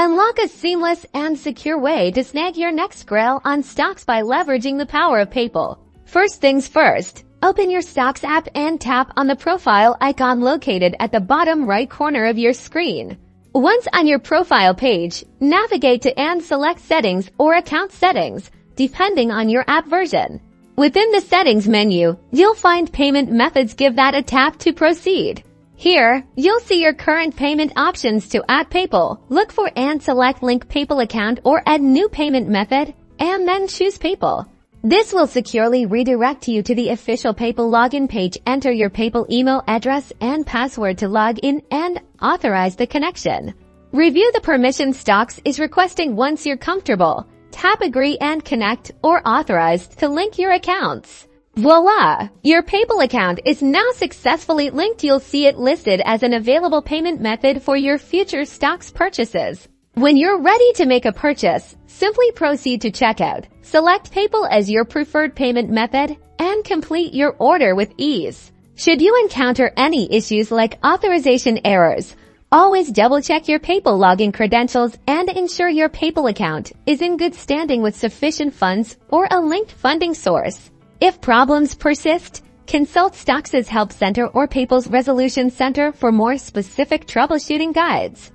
Unlock a seamless and secure way to snag your next grail on stocks by leveraging the power of PayPal. First things first, open your StockX app and tap on the profile icon located at the bottom right corner of your screen. Once on your profile page, navigate to and select Settings or Account Settings, depending on your app version. Within the Settings menu, you'll find Payment Methods. Give that a tap to proceed. Here, you'll see your current payment options to add PayPal. Look for and select Link PayPal Account or Add New Payment Method, and then choose PayPal. This will securely redirect you to the official PayPal login page. Enter your PayPal email address and password to log in and authorize the connection. Review the permissions StockX is requesting. Once you're comfortable, tap Agree and Connect or Authorize to link your accounts. Voila! Your PayPal account is now successfully linked. You'll see it listed as an available payment method for your future StockX purchases. When you're ready to make a purchase, simply proceed to checkout. Select PayPal as your preferred payment method and complete your order with ease. Should you encounter any issues like authorization errors, always double-check your PayPal login credentials and ensure your PayPal account is in good standing with sufficient funds or a linked funding source. If problems persist, consult StockX's Help Center or PayPal's Resolution Center for more specific troubleshooting guides.